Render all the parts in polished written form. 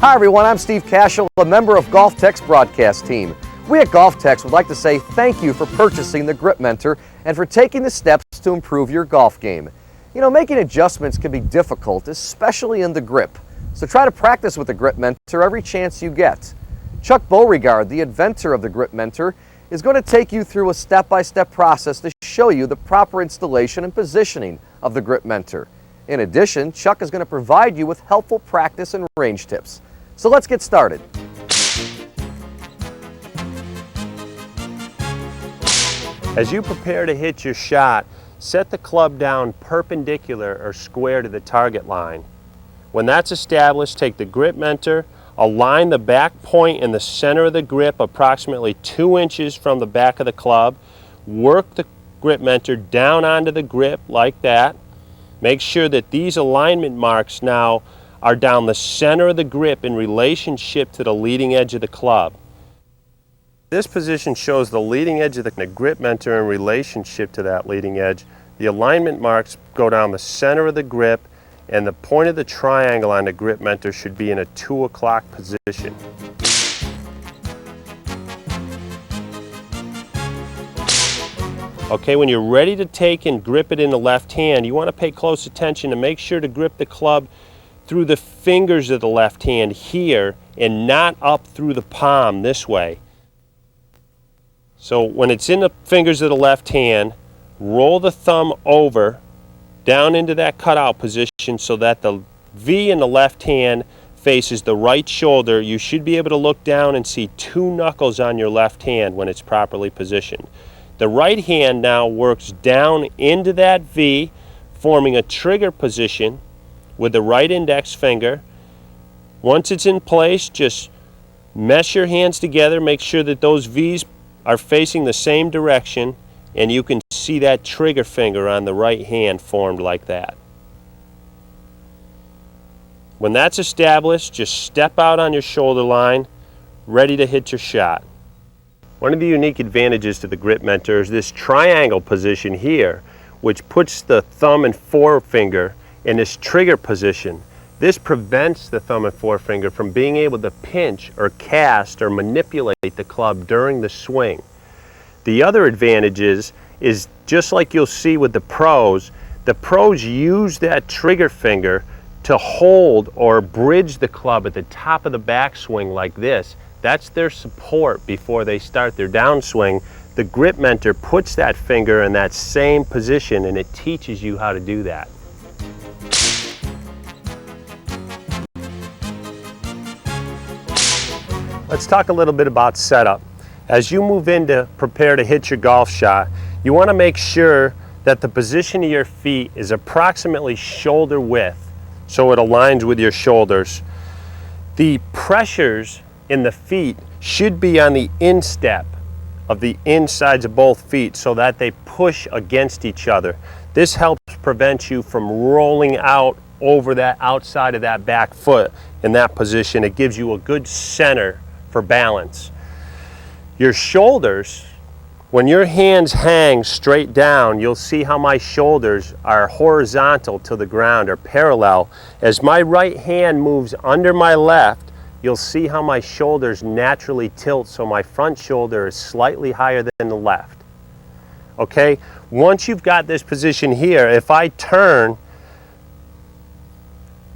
Hi everyone, I'm Steve Cashel, a member of GolfTech's broadcast team. We at GolfTech would like to say thank you for purchasing the Grip Mentor and for taking the steps to improve your golf game. You know, making adjustments can be difficult, especially in the grip. So try to practice with the Grip Mentor every chance you get. Chuck Beauregard, the inventor of the Grip Mentor, is going to take you through a step-by-step process to show you the proper installation and positioning of the Grip Mentor. In addition, Chuck is going to provide you with helpful practice and range tips. So let's get started. As you prepare to hit your shot, set the club down perpendicular or square to the target line. When that's established, take the Grip Mentor, align the back point in the center of the grip approximately 2 inches from the back of the club. Work the Grip Mentor down onto the grip like that. Make sure that these alignment marks now are down the center of the grip in relationship to the leading edge of the club. This position shows the leading edge of the Grip Mentor in relationship to that leading edge. The alignment marks go down the center of the grip, and the point of the triangle on the Grip Mentor should be in a 2 o'clock position. Okay, when you're ready to take and grip it in the left hand, you want to pay close attention to make sure to grip the club through the fingers of the left hand here and not up through the palm this way. So when it's in the fingers of the left hand, roll the thumb over down into that cutout position so that the V in the left hand faces the right shoulder. You should be able to look down and see 2 knuckles on your left hand when it's properly positioned. The right hand now works down into that V, forming a trigger position with the right index finger. Once it's in place, just mesh your hands together, make sure that those V's are facing the same direction, and you can see that trigger finger on the right hand formed like that. When that's established, just step out on your shoulder line, ready to hit your shot. One of the unique advantages to the Grip Mentor is this triangle position here, which puts the thumb and forefinger in this trigger position. This prevents the thumb and forefinger from being able to pinch or cast or manipulate the club during the swing. The other advantage is just like you'll see with the pros use that trigger finger to hold or bridge the club at the top of the backswing like this. That's their support before they start their downswing. The Grip Mentor puts that finger in that same position, and it teaches you how to do that. Let's talk a little bit about setup. As you move in to prepare to hit your golf shot, you want to make sure that the position of your feet is approximately shoulder width, so it aligns with your shoulders. The pressures in the feet should be on the instep of the insides of both feet so that they push against each other. This helps prevent you from rolling out over that outside of that back foot in that position. It gives you a good center for balance. Your shoulders, when your hands hang straight down, you'll see how my shoulders are horizontal to the ground or parallel. As my right hand moves under my left, you'll see how my shoulders naturally tilt so my front shoulder is slightly higher than the left. Okay, once you've got this position here, if I turn,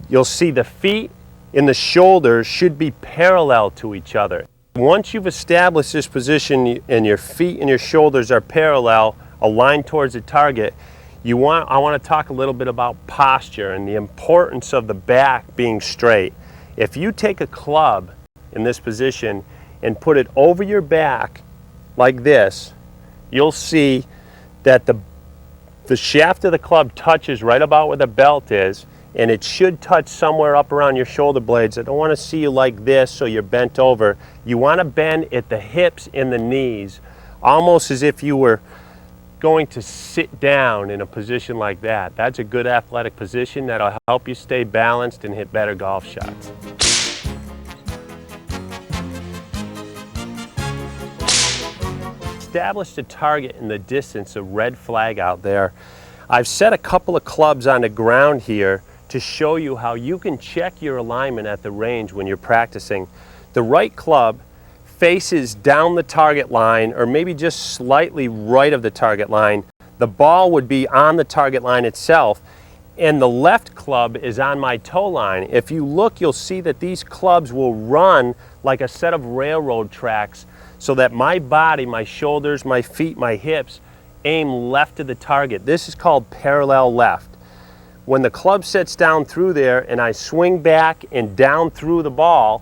you'll see the feet and the shoulders should be parallel to each other. Once you've established this position and your feet and your shoulders are parallel, aligned towards the target, I want to talk a little bit about posture and the importance of the back being straight. If you take a club in this position and put it over your back like this, you'll see that the shaft of the club touches right about where the belt is, and it should touch somewhere up around your shoulder blades. I don't want to see you like this so you're bent over. You want to bend at the hips and the knees, almost as if you were going to sit down in a position like that. That's a good athletic position that'll help you stay balanced and hit better golf shots. Establish the target in the distance, a red flag out there. I've set a couple of clubs on the ground here to show you how you can check your alignment at the range when you're practicing. The right club faces down the target line, or maybe just slightly right of the target line. The ball would be on the target line itself, and the left club is on my toe line. If you look, you'll see that these clubs will run like a set of railroad tracks, so that my body, my shoulders, my feet, my hips aim left to the target. This is called parallel left. When the club sits down through there and I swing back and down through the ball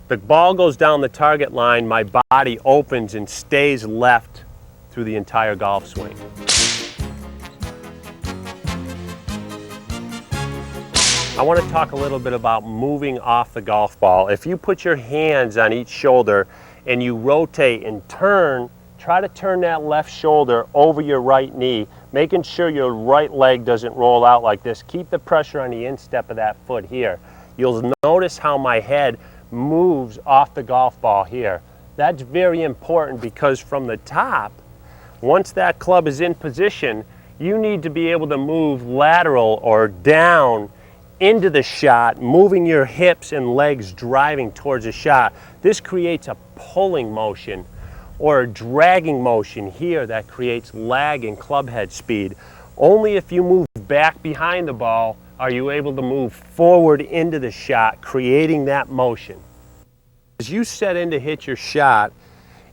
goes down the target line, my body opens and stays left through the entire golf swing. I want to talk a little bit about moving off the golf ball. If you put your hands on each shoulder and you rotate and turn, try to turn that left shoulder over your right knee, making sure your right leg doesn't roll out like this. Keep the pressure on the instep of that foot here. You'll notice how my head moves off the golf ball here. That's very important, because from the top, once that club is in position, you need to be able to move lateral or down into the shot, moving your hips and legs driving towards the shot. This creates a pulling motion or a dragging motion here that creates lag and club head speed. Only if you move back behind the ball are you able to move forward into the shot, creating that motion. As you set in to hit your shot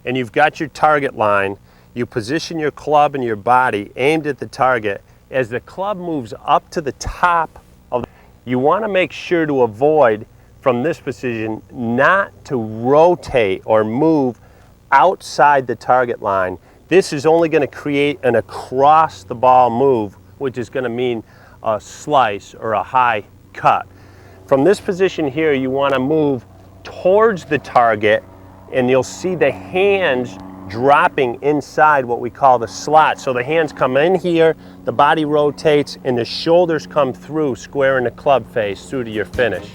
and you've got your target line, you position your club and your body aimed at the target. As the club moves up to the top of, you want to make sure to avoid from this position not to rotate or move outside the target line. This is only going to create an across the ball move, which is going to mean a slice or a high cut. From this position here, you want to move towards the target, and you'll see the hands dropping inside what we call the slot. So the hands come in here, the body rotates, and the shoulders come through, squaring the club face through to your finish.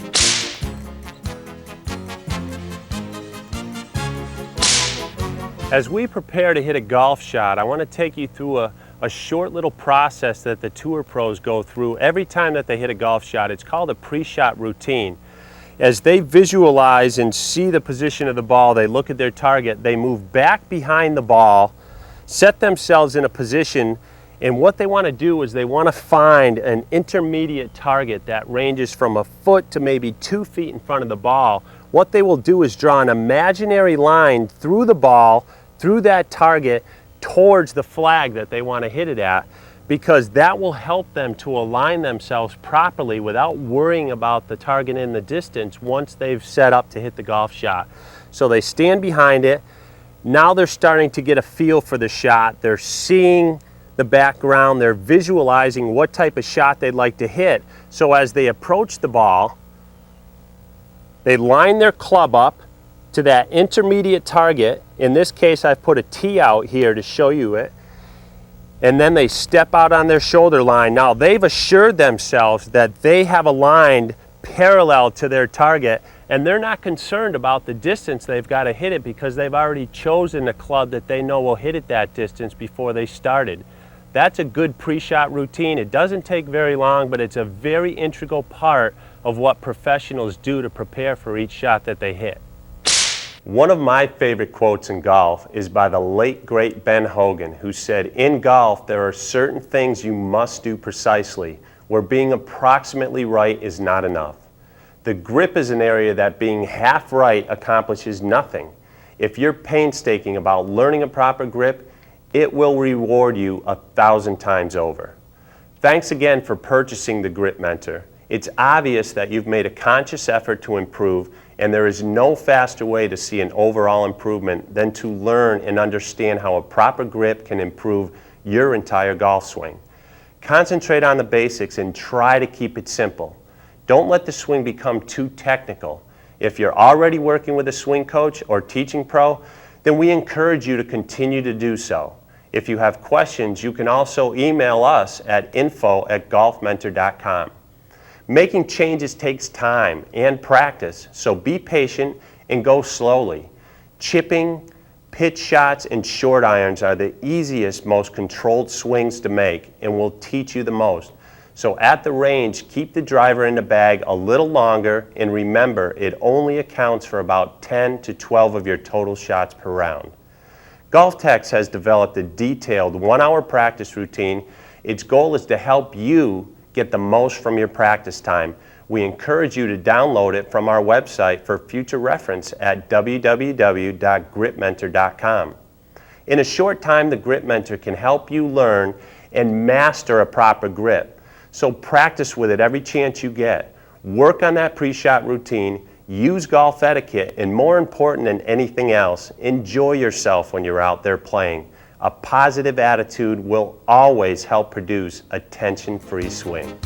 As we prepare to hit a golf shot, I want to take you through a short little process that the tour pros go through every time that they hit a golf shot. It's called a pre-shot routine. As they visualize and see the position of the ball, they look at their target, they move back behind the ball, set themselves in a position, and what they want to do is they want to find an intermediate target that ranges from a foot to maybe 2 feet in front of the ball. What they will do is draw an imaginary line through the ball, through that target, towards the flag that they want to hit it at, because that will help them to align themselves properly without worrying about the target in the distance once they've set up to hit the golf shot. So they stand behind it. Now they're starting to get a feel for the shot. They're seeing the background. They're visualizing what type of shot they'd like to hit. So as they approach the ball, they line their club up to that intermediate target. In this case, I've put a tee out here to show you it. And then they step out on their shoulder line. Now they've assured themselves that they have aligned parallel to their target, and they're not concerned about the distance they've got to hit it, because they've already chosen a club that they know will hit it that distance before they started. That's a good pre-shot routine. It doesn't take very long, but it's a very integral part of what professionals do to prepare for each shot that they hit. One of my favorite quotes in golf is by the late great Ben Hogan, who said, "In golf, there are certain things you must do precisely, where being approximately right is not enough. The grip is an area that being half right accomplishes nothing. If you're painstaking about learning a proper grip, it will reward you 1,000 times over." Thanks again for purchasing the Grip Mentor. It's obvious that you've made a conscious effort to improve, and there is no faster way to see an overall improvement than to learn and understand how a proper grip can improve your entire golf swing. Concentrate on the basics and try to keep it simple. Don't let the swing become too technical. If you're already working with a swing coach or teaching pro, then we encourage you to continue to do so. If you have questions, you can also email us at info@golfmentor.com. Making changes takes time and practice, so be patient and go slowly. Chipping, pitch shots, and short irons are the easiest, most controlled swings to make and will teach you the most. So at the range, keep the driver in the bag a little longer, and remember, it only accounts for about 10 to 12 of your total shots per round. GolfTex has developed a detailed 1-hour practice routine. Its goal is to help you get the most from your practice time. We encourage you to download it from our website for future reference at www.gripmentor.com. In a short time, the Grip Mentor can help you learn and master a proper grip. So practice with it every chance you get. Work on that pre-shot routine, use golf etiquette, and more important than anything else, enjoy yourself when you're out there playing. A positive attitude will always help produce a tension-free swing.